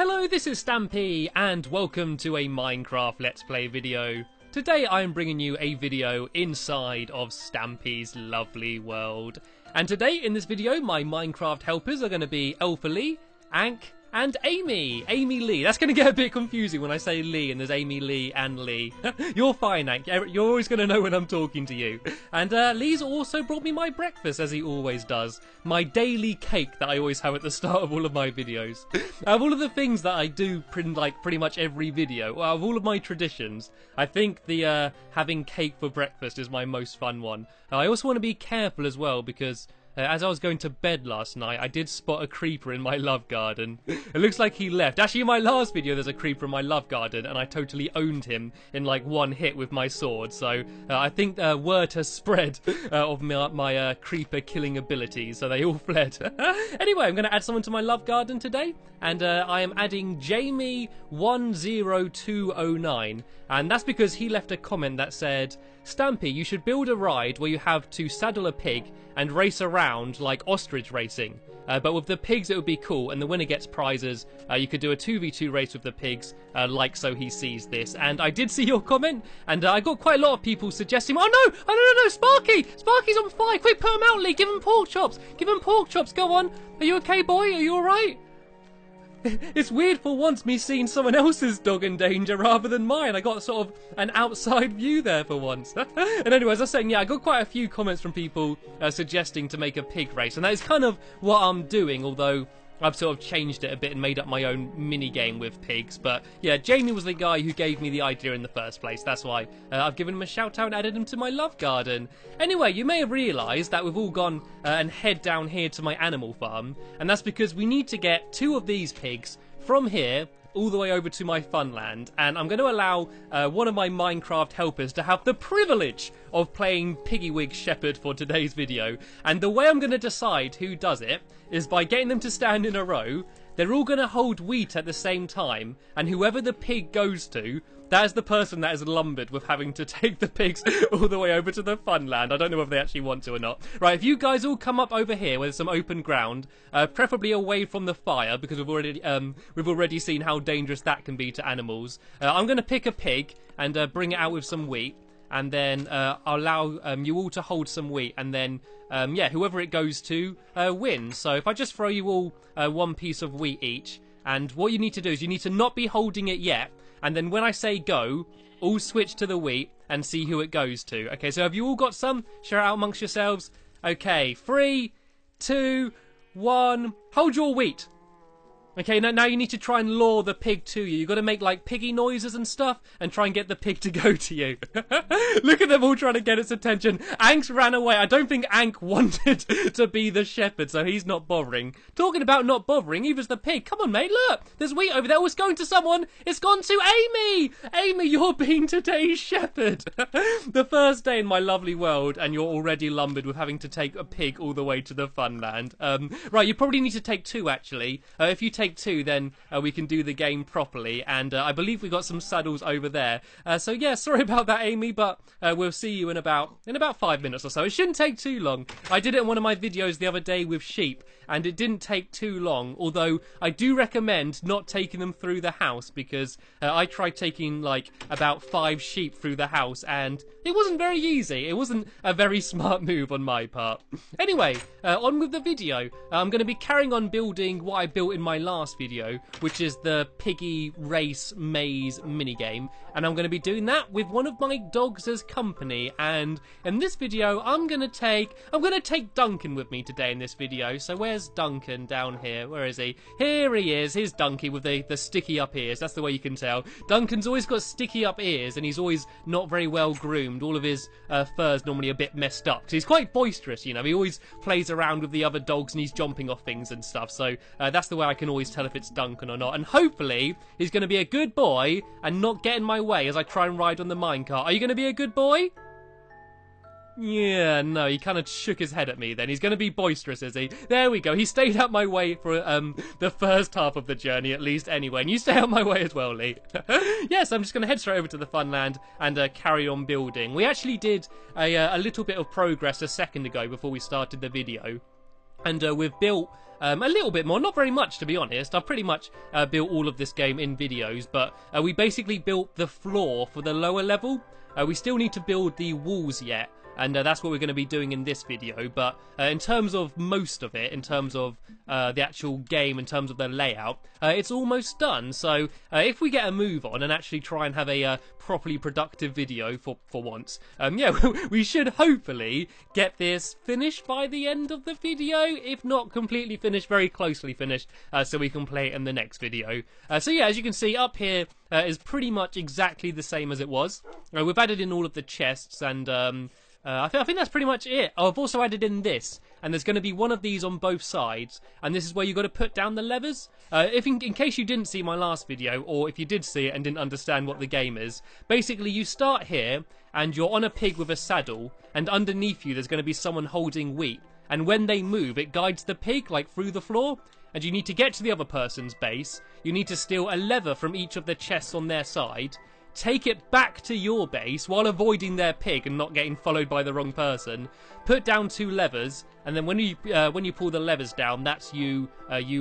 Hello, this is Stampy, and welcome to a Minecraft Let's Play video. Today I am bringing you a video inside of Stampy's lovely world. And today in this video, my Minecraft helpers are going to be Elfa-Lee, Ank, and Amy Lee. That's going to get a bit confusing when I say Lee and there's Amy Lee and Lee. You're fine, Ank. You're always going to know when I'm talking to you. And Lee's also brought me my breakfast, as he always does. My daily cake that I always have at the start of all of my videos. Of all of the things that I do pretty much every video, well, of all of my traditions, I think the having cake for breakfast is my most fun one. I also want to be careful as well because as I was going to bed last night, I did spot a creeper in my love garden. It looks like he left. Actually, in my last video, there's a creeper in my love garden, and I totally owned him in like one hit with my sword. So I think word has spread of my creeper killing abilities, so they all fled. Anyway, I'm going to add someone to my love garden today, and I am adding Jamie10209, and that's because he left a comment that said, Stampy, you should build a ride where you have to saddle a pig and race around like ostrich racing. But with the pigs it would be cool, and the winner gets prizes. You could do a 2v2 race with the pigs, like So He Sees This. And I did see your comment, and I got quite a lot of people suggesting, oh no, Sparky! Sparky's on fire! Quick, put him out, Lee! Give him pork chops! Give him pork chops, go on! Are you okay, boy? Are you alright? It's weird for once me seeing someone else's dog in danger rather than mine. I got sort of an outside view there for once. And anyway, as I was saying, yeah, I got quite a few comments from people suggesting to make a pig race. And that is kind of what I'm doing, although I've sort of changed it a bit and made up my own mini-game with pigs. But yeah, Jamie was the guy who gave me the idea in the first place. That's why I've given him a shout-out and added him to my love garden. Anyway, you may have realised that we've all gone and head down here to my animal farm. And that's because we need to get 2 of these pigs from here all the way over to my funland, and I'm going to allow one of my Minecraft helpers to have the privilege of playing Piggywig Shepherd for today's video. And the way I'm going to decide who does it is by getting them to stand in a row. They're all going to hold wheat at the same time, and whoever the pig goes to, that is the person that is lumbered with having to take the pigs all the way over to the funland. I don't know whether they actually want to or not. Right, if you guys all come up over here where there's some open ground, preferably away from the fire, because we've already seen how dangerous that can be to animals. I'm going to pick a pig and bring it out with some wheat. And then I'll allow you all to hold some wheat, and then, yeah, whoever it goes to wins. So if I just throw you all 1 piece of wheat each, and what you need to do is you need to not be holding it yet, and then when I say go, all switch to the wheat and see who it goes to. Okay, so have you all got some? Share it out amongst yourselves. Okay, 3, 2, 1, hold your wheat. Okay, now you need to try and lure the pig to you. You've got to make, like, piggy noises and stuff and try and get the pig to go to you. Look at them all trying to get its attention. Ank's ran away. I don't think Ank wanted to be the shepherd, so he's not bothering. Talking about not bothering, he was the pig. Come on, mate, look. There's wheat over there. Oh, it's going to someone. It's gone to Amy. Amy, you're being today's shepherd. The first day in my lovely world, and you're already lumbered with having to take a pig all the way to the funland. Right, you probably need to take 2, actually. If you take 2, then we can do the game properly, and I believe we got some saddles over there. So yeah, sorry about that, Amy, but we'll see you in about 5 minutes or so. It shouldn't take too long. I did it in one of my videos the other day with sheep, and it didn't take too long, although I do recommend not taking them through the house, because I tried taking like about 5 sheep through the house, and it wasn't very easy. It wasn't a very smart move on my part. Anyway, on with the video. I'm going to be carrying on building what I built in my last video, which is the piggy race maze minigame, and I'm going to be doing that with one of my dogs as company. And in this video I'm going to take Duncan with me today in this video. So where's Duncan? Down here. Where is he? Here he is. Here's Dunky with the sticky up ears. That's the way you can tell. Duncan's always got sticky up ears, and he's always not very well groomed. All of his fur's normally a bit messed up, because he's quite boisterous, you know. He always plays around with the other dogs and he's jumping off things and stuff. So that's the way I can always tell if it's Duncan or not. And hopefully he's going to be a good boy and not get in my way as I try and ride on the minecart. Are you going to be a good boy? Yeah, no, he kind of shook his head at me then. He's going to be boisterous, is he? There we go. He stayed out my way for the first half of the journey, at least, anyway. And you stay out my way as well, Lee. Yes, I'm just going to head straight over to the funland and carry on building. We actually did a little bit of progress a second ago before we started the video. And we've built a little bit more, not very much to be honest. I've pretty much built all of this game in videos, but we basically built the floor for the lower level. We still need to build the walls yet, and that's what we're going to be doing in this video. But in terms of most of it, in terms of the actual game, in terms of the layout, it's almost done. So if we get a move on and actually try and have a properly productive video for once, yeah, we should hopefully get this finished by the end of the video, if not completely finished, very closely finished, so we can play it in the next video. So yeah, as you can see up here is pretty much exactly the same as it was. We've added in all of the chests, and I think that's pretty much it. Oh, I've also added in this, and there's going to be one of these on both sides, and this is where you've got to put down the levers. If in case you didn't see my last video, or if you did see it and didn't understand what the game is, basically you start here, and you're on a pig with a saddle, and underneath you there's going to be someone holding wheat, and when they move, it guides the pig, like, through the floor, and you need to get to the other person's base. You need to steal a lever from each of the chests on their side, take it back to your base while avoiding their pig and not getting followed by the wrong person, put down 2 levers, and then when you pull the levers down, that's you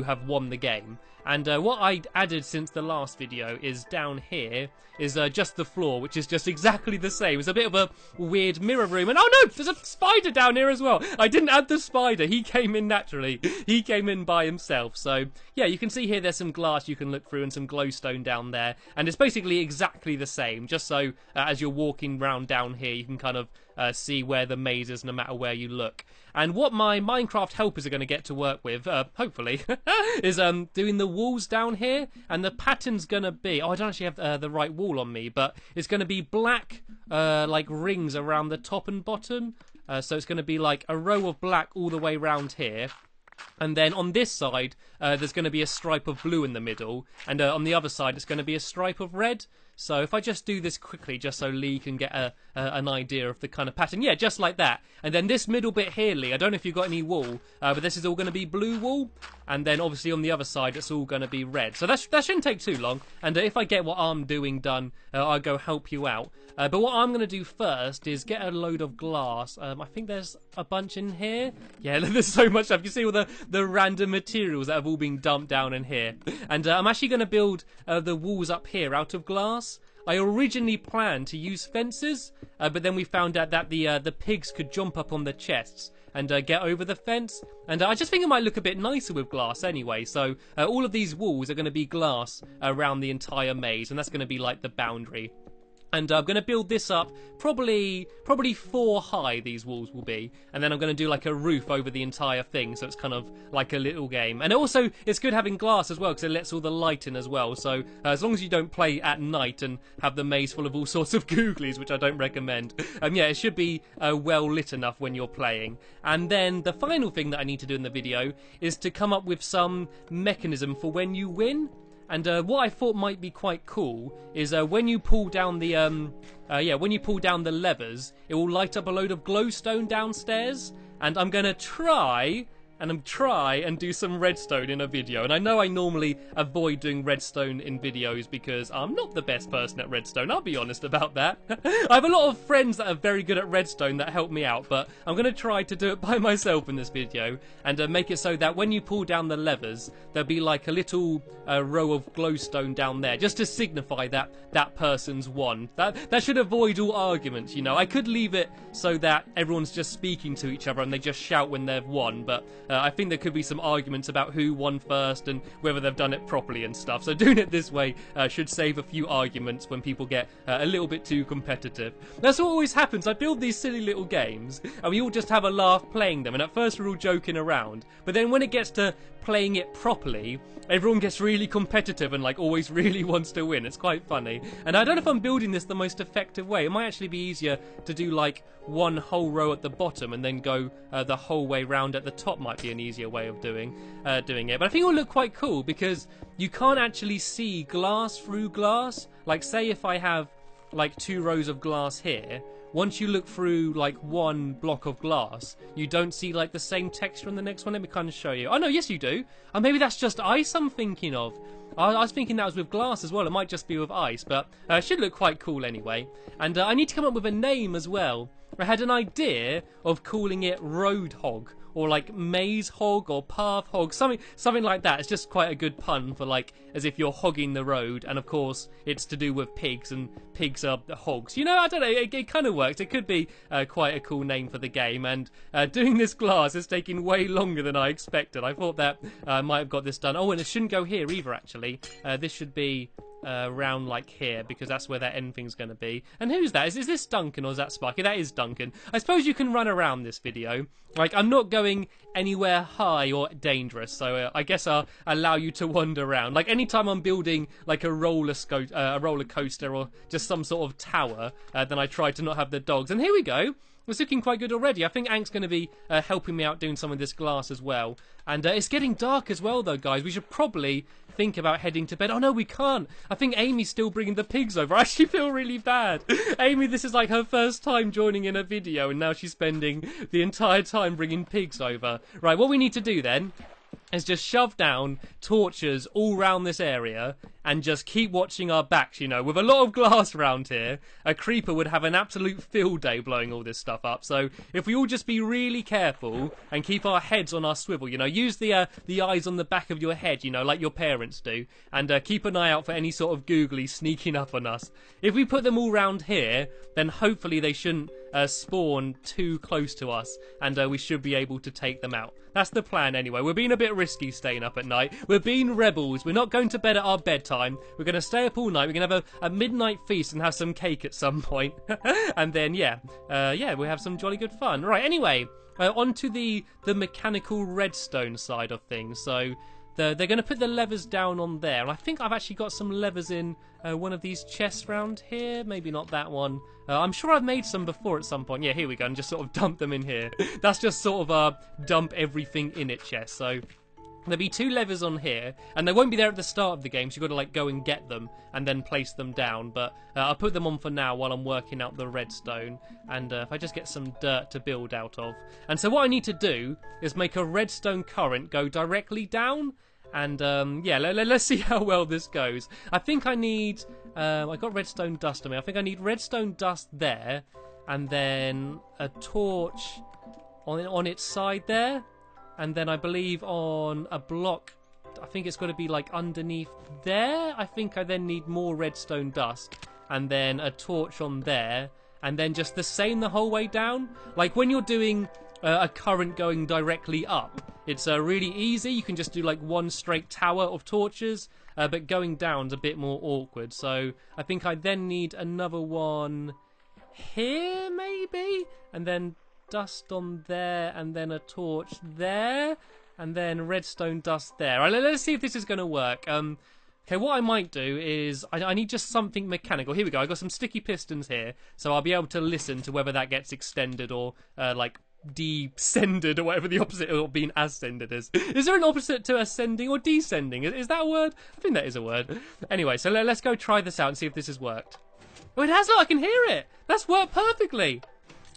have won the game. And what I added since the last video is down here is just the floor, which is just exactly the same. It's a bit of a weird mirror room, and oh no, there's a spider down here as well. I didn't add the spider, he came in naturally. He came in by himself. So yeah, you can see here there's some glass you can look through and some glowstone down there, and it's basically exactly the same, just so as you're walking round down here you can kind of see where the maze is no matter where you look. And what my Minecraft helpers are going to get to work with, hopefully, is doing the walls down here. And the pattern's going to be, oh, I don't actually have the right wall on me, but it's going to be black, like rings around the top and bottom. So it's going to be like a row of black all the way around here. And then on this side, there's going to be a stripe of blue in the middle. And on the other side, it's going to be a stripe of red. So if I just do this quickly, just so Lee can get an idea of the kind of pattern. Yeah, just like that. And then this middle bit here, Lee, I don't know if you've got any wool, but this is all going to be blue wool. And then obviously on the other side, it's all going to be red. So that shouldn't take too long. And if I get what I'm doing done, I'll go help you out. But what I'm going to do first is get a load of glass. I think there's a bunch in here. Yeah, there's so much stuff. You see all the random materials that have all been dumped down in here. And I'm actually going to build the walls up here out of glass. I originally planned to use fences, but then we found out that the pigs could jump up on the chests and get over the fence. And I just think it might look a bit nicer with glass anyway. So all of these walls are going to be glass around the entire maze, and that's going to be like the boundary. And I'm going to build this up, probably 4 high these walls will be. And then I'm going to do like a roof over the entire thing, so it's kind of like a little game. And also, it's good having glass as well, because it lets all the light in as well. So as long as you don't play at night and have the maze full of all sorts of googlies, which I don't recommend, yeah, it should be well lit enough when you're playing. And then the final thing that I need to do in the video is to come up with some mechanism for when you win. And what I thought might be quite cool is when you pull down the when you pull down the levers, it will light up a load of glowstone downstairs. And I'm gonna try and do some redstone in a video. And I know I normally avoid doing redstone in videos because I'm not the best person at redstone, I'll be honest about that. I have a lot of friends that are very good at redstone that help me out, but I'm going to try to do it by myself in this video and make it so that when you pull down the levers, there'll be like a little row of glowstone down there, just to signify that that person's won. That should avoid all arguments, you know. I could leave it so that everyone's just speaking to each other and they just shout when they've won, but I think there could be some arguments about who won first and whether they've done it properly and stuff. So doing it this way should save a few arguments when people get a little bit too competitive. That's what always happens. I build these silly little games and we all just have a laugh playing them. And at first we're all joking around. But then when it gets to playing it properly, everyone gets really competitive and like always really wants to win. It's quite funny. And I don't know if I'm building this the most effective way. It might actually be easier to do like one whole row at the bottom and then go the whole way round at the top. Might be an easier way of doing it. But I think it will look quite cool because you can't actually see glass through glass. Like say if I have like 2 rows of glass here, once you look through like one block of glass, you don't see like the same texture in the next one. Let me kind of show you. Oh no, yes you do. Oh, maybe that's just ice I'm thinking of. I was thinking that was with glass as well. It might just be with ice, but it should look quite cool anyway. And I need to come up with a name as well. I had an idea of calling it Roadhog or like maze hog or path hog, something like that. It's just quite a good pun for like as if you're hogging the road, and of course it's to do with pigs, and pigs are hogs. You know, I don't know, it kind of works. It could be quite a cool name for the game, and doing this glass is taking way longer than I expected. I thought that I might have got this done. Oh, and it shouldn't go here either, actually. This should be round like here, because that's where that end thing's going to be. And who's that? Is this Duncan or is that Sparky? That is Duncan. I suppose you can run around this video. Like, I'm not going anywhere high or dangerous, so I guess I'll allow you to wander around. Like, anytime I'm building like a roller coaster or just some sort of tower, then I try to not have the dogs. And here we go. It's looking quite good already. I think Ank's going to be helping me out doing some of this glass as well. And it's getting dark as well, though, guys. We should probably think about heading to bed. Oh, no, we can't. I think Amy's still bringing the pigs over. I actually feel really bad. Amy, this is like her first time joining in a video, and now she's spending the entire time bringing pigs over. Right, what we need to do then is just shove down torches all round this area and just keep watching our backs, you know. With a lot of glass around here, a creeper would have an absolute field day blowing all this stuff up. So if we all just be really careful and keep our heads on our swivel, you know, use the eyes on the back of your head, you know, like your parents do, and keep an eye out for any sort of googly sneaking up on us. If we put them all round here, then hopefully they shouldn't spawn too close to us, and we should be able to take them out. That's the plan anyway. We're being a bit risky staying up at night. We're being rebels. We're not going to bed at our bedtime. We're going to stay up all night. We're going to have a midnight feast and have some cake at some point. And then, yeah, we'll have some jolly good fun. Right, anyway, on to the mechanical redstone side of things. So they're going to put the levers down on there. And I think I've actually got some levers in one of these chests round here. Maybe not that one. I'm sure I've made some before at some point. Yeah, here we go. And just sort of dump them in here. That's just sort of a dump everything in it chest. So there'll be 2 levers on here, and they won't be there at the start of the game, so you've got to like go and get them and then place them down. But I'll put them on for now while I'm working out the redstone, and if I just get some dirt to build out of. And so what I need to do is make a redstone current go directly down, and yeah, let's see how well this goes. I think I need I got redstone dust on me. I think I need redstone dust there, and then a torch on its side there. And then I believe on a block, I think it's got to be like underneath there. I think I then need more redstone dust. And then a torch on there. And then just the same the whole way down. Like when you're doing a current going directly up, it's really easy. You can just do like one straight tower of torches. But going down's a bit more awkward. So I think I then need another one here maybe. And then dust on there, and then a torch there, and then redstone dust there. Right, let's see if this is going to work. Okay, what I might do is I need just something mechanical. Here we go. I got some sticky pistons here, so I'll be able to listen to whether that gets extended or like descended, or whatever the opposite of being ascended is. Is there an opposite to ascending or descending? Is that a word? I think that is a word. Anyway, so let's go try this out and see if this has worked. Oh, it has. Look, I can hear it. That's worked perfectly.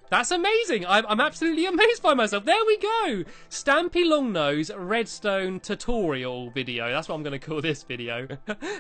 That's amazing. I'm absolutely amazed by myself. There we go. Stampy Longnose redstone tutorial video. That's what I'm going to call this video.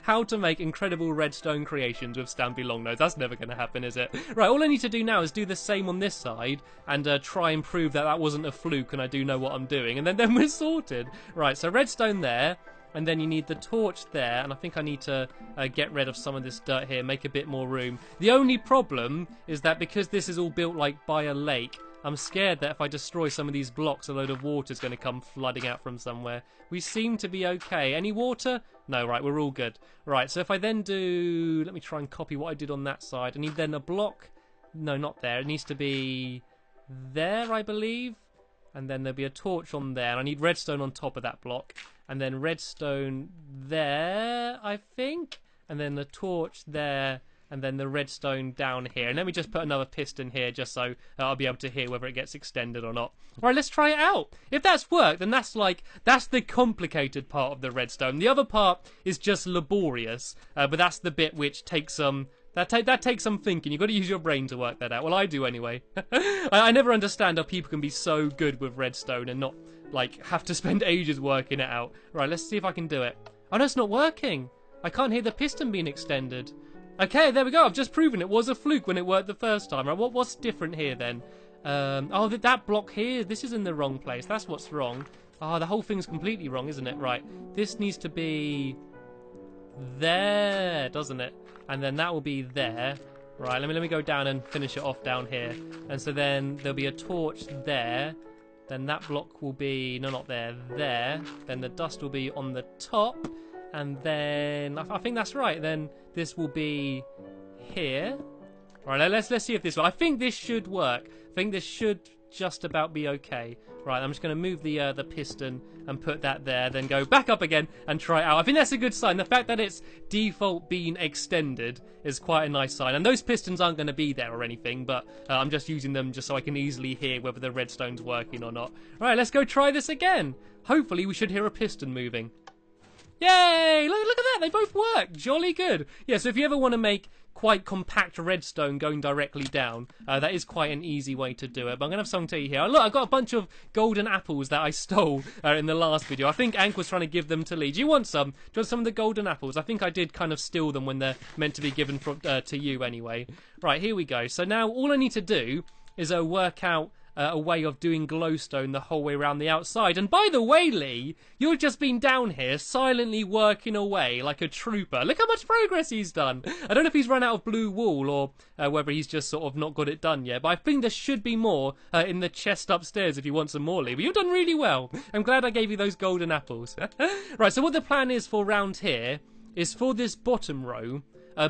How to make incredible redstone creations with Stampy Longnose. That's never going to happen, is it? Right, all I need to do now is do the same on this side and try and prove that that wasn't a fluke and I do know what I'm doing. And then we're sorted. Right, so redstone there. And then you need the torch there, and I think I need to get rid of some of this dirt here, make a bit more room. The only problem is that because this is all built like by a lake, I'm scared that if I destroy some of these blocks, a load of water is going to come flooding out from somewhere. We seem to be okay. Any water? No, right, we're all good. Right, so if I then do... Let me try and copy what I did on that side. I need then a block. No, not there. It needs to be there, I believe. And then there'll be a torch on there. And I need redstone on top of that block. And then redstone there, I think. And then the torch there. And then the redstone down here. And let me just put another piston here just so I'll be able to hear whether it gets extended or not. Right, let's try it out. If that's worked, then that's the complicated part of the redstone. The other part is just laborious. But that's the bit which takes some... That takes some thinking. You've got to use your brain to work that out. Well, I do anyway. I never understand how people can be so good with redstone and not, like, have to spend ages working it out. Right, let's see if I can do it. Oh, no, it's not working. I can't hear the piston being extended. Okay, there we go. I've just proven it was a fluke when it worked the first time. Right, what's different here then? Oh, that block here, this is in the wrong place. That's what's wrong. Oh, the whole thing's completely wrong, isn't it? Right, this needs to be there, doesn't it? And then that will be there. Right, let me go down and finish it off down here. And so then there'll be a torch there. Then that block will be, no, not there, there. Then the dust will be on the top. And then, I think that's right. Then this will be here. All right, let's see if this works. I think this should work. I think this should just about be okay. Right, I'm just going to move the piston and put that there, then go back up again and try it out. I think that's a good sign. The fact that it's default being extended is quite a nice sign. And those pistons aren't going to be there or anything, but I'm just using them just so I can easily hear whether the redstone's working or not. All right, let's go try this again. Hopefully we should hear a piston moving. Yay! Look at that, they both work. Jolly good. Yeah, so if you ever want to make quite compact redstone going directly down, that is quite an easy way to do it. But I'm going to have something to tell you here. Look, I've got a bunch of golden apples that I stole in the last video. I think Ank was trying to give them to Lee. Do you want some? Do you want some of the golden apples? I think I did kind of steal them when they're meant to be given to you anyway. Right, here we go. So now all I need to do is work out a way of doing glowstone the whole way around the outside. And by the way, Lee, you've just been down here silently working away like a trooper. Look how much progress he's done. I don't know if he's run out of blue wool or whether he's just sort of not got it done yet, but I think there should be more in the chest upstairs if you want some more, Lee. But you've done really well. I'm glad I gave you those golden apples. Right, so what the plan is for round here is for this bottom row,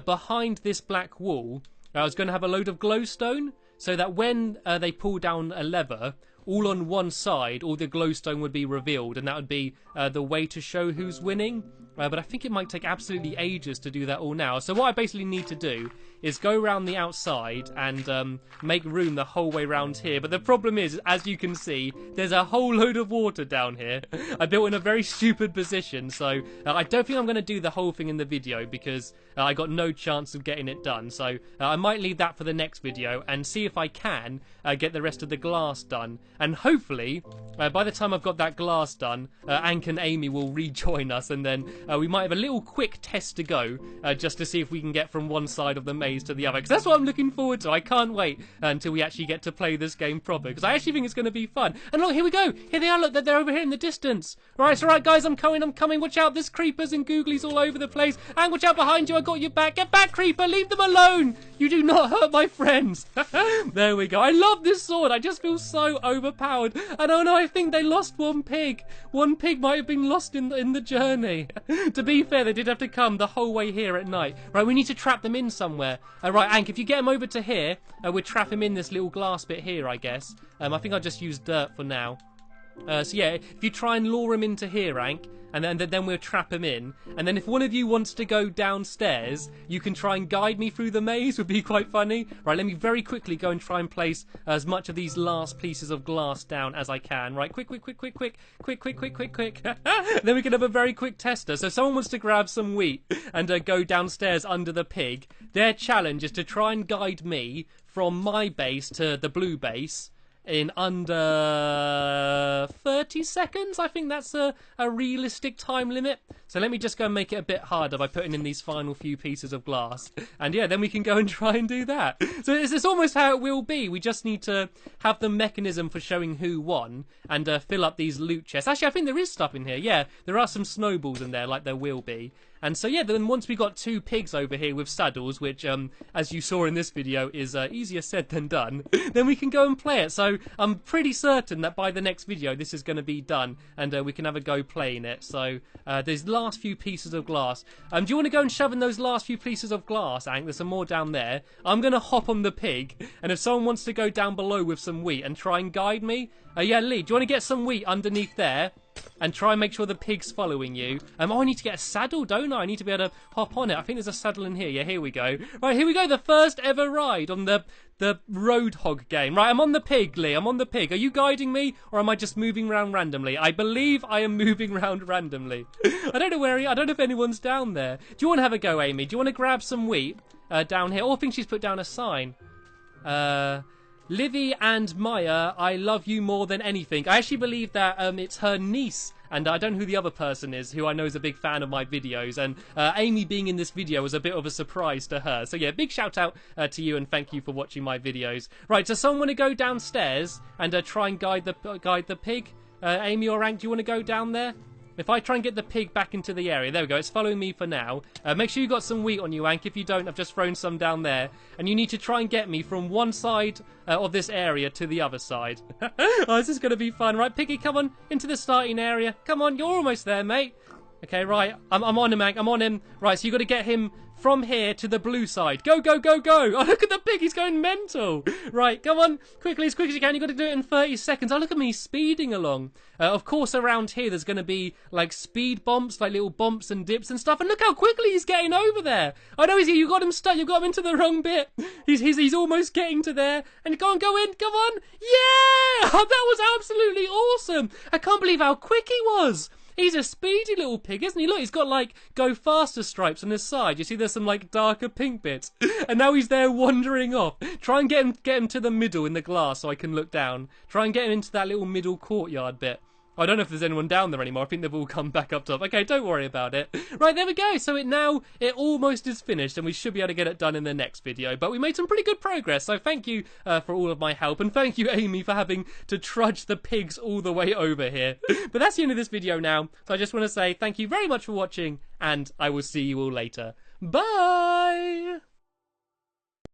behind this black wall, I was going to have a load of glowstone, so that when they pull down a lever, all on one side, all the glowstone would be revealed, and that would be the way to show who's winning. But I think it might take absolutely ages to do that all now. So what I basically need to do is go around the outside and make room the whole way around here. But the problem is, as you can see, there's a whole load of water down here. I built in a very stupid position, so I don't think I'm going to do the whole thing in the video because I got no chance of getting it done. So I might leave that for the next video and see if I can get the rest of the glass done. And hopefully, by the time I've got that glass done, Ank and Amy will rejoin us, and then we might have a little quick test to go just to see if we can get from one side of the maze to the other, because that's what I'm looking forward to. I can't wait until we actually get to play this game proper, because I actually think it's going to be fun. And look, here we go. Here they are. Look, they're over here in the distance. Right, it's all right, guys. I'm coming. Watch out. There's creepers and googlies all over the place. And watch out behind you. I got your back. Get back, creeper. Leave them alone. You do not hurt my friends. There we go. I love this sword. I just feel so overpowered. And oh no, I think they lost one pig. One pig might have been lost in the journey. To be fair, they did have to come the whole way here at night. Right, we need to trap them in somewhere. Right, Ank, if you get him over to here, we'll trap him in this little glass bit here, I guess. I think I'll just use dirt for now. So yeah, if you try and lure him into here, Ank, and then we'll trap him in. And then if one of you wants to go downstairs, you can try and guide me through the maze. Would be quite funny. Right, let me very quickly go and try and place as much of these last pieces of glass down as I can. Right, quick. Then we can have a very quick tester. So if someone wants to grab some wheat and go downstairs under the pig, their challenge is to try and guide me from my base to the blue base in under 30 seconds. I think that's a realistic time limit. So let me just go and make it a bit harder by putting in these final few pieces of glass. And yeah, then we can go and try and do that. So it's almost how it will be. We just need to have the mechanism for showing who won and fill up these loot chests. Actually, I think there is stuff in here. Yeah, there are some snowballs in there like there will be. And so yeah, then once we got two pigs over here with saddles, which as you saw in this video is easier said than done, then we can go and play it. So I'm pretty certain that by the next video this is going to be done and we can have a go playing it. So there's last few pieces of glass. Do you want to go and shove in those last few pieces of glass, Ank? There's some more down there. I'm going to hop on the pig, and if someone wants to go down below with some wheat and try and guide me, yeah, Lee, do you want to get some wheat underneath there? And try and make sure the pig's following you. Oh, I need to get a saddle, don't I? I need to be able to hop on it. I think there's a saddle in here. Yeah, here we go. Right, here we go. The first ever ride on the Roadhog game. Right, I'm on the pig, Lee. I'm on the pig. Are you guiding me, or am I just moving around randomly? I believe I am moving around randomly. I don't know where I don't know if anyone's down there. Do you want to have a go, Amy? Do you want to grab some wheat down here? Oh, I think she's put down a sign. Livy and Maya, I love you more than anything. I actually believe that it's her niece and I don't know who the other person is, who I know is a big fan of my videos, and Amy being in this video was a bit of a surprise to her. So yeah, big shout out to you, and thank you for watching my videos. Right, does someone want to go downstairs and try and guide the pig? Amy or Ank, do you want to go down there? If I try and get the pig back into the area, there we go, it's following me for now. Make sure you got some wheat on you, Ank. If you don't, I've just thrown some down there. And you need to try and get me from one side of this area to the other side. Oh, this is going to be fun. Right, Piggy, come on, into the starting area. Come on, you're almost there, mate. Okay, right, I'm on him, Ank, I'm on him. Right, so you got to get him from here to the blue side. Go, go, go, go. Oh, look at the pig, he's going mental. Right, come on, quickly, as quick as you can. You've got to do it in 30 seconds. Oh, look at me speeding along. Of course, around here, there's going to be, like, speed bumps, like little bumps and dips and stuff. And look how quickly he's getting over there. I know you got him stuck. You got him into the wrong bit. He's almost getting to there. And go on, go in, come on. Yeah! Oh, that was absolutely awesome. I can't believe how quick he was. He's a speedy little pig, isn't he? Look, he's got, like, go faster stripes on his side. You see there's some, like, darker pink bits. And now he's there wandering off. Try and get him to the middle in the glass so I can look down. Try and get him into that little middle courtyard bit. I don't know if there's anyone down there anymore. I think they've all come back up top. Okay, don't worry about it. Right, there we go. So it almost is finished, and we should be able to get it done in the next video. But we made some pretty good progress, so thank you for all of my help. And thank you, Amy, for having to trudge the pigs all the way over here. But that's the end of this video now. So I just want to say thank you very much for watching, and I will see you all later. Bye!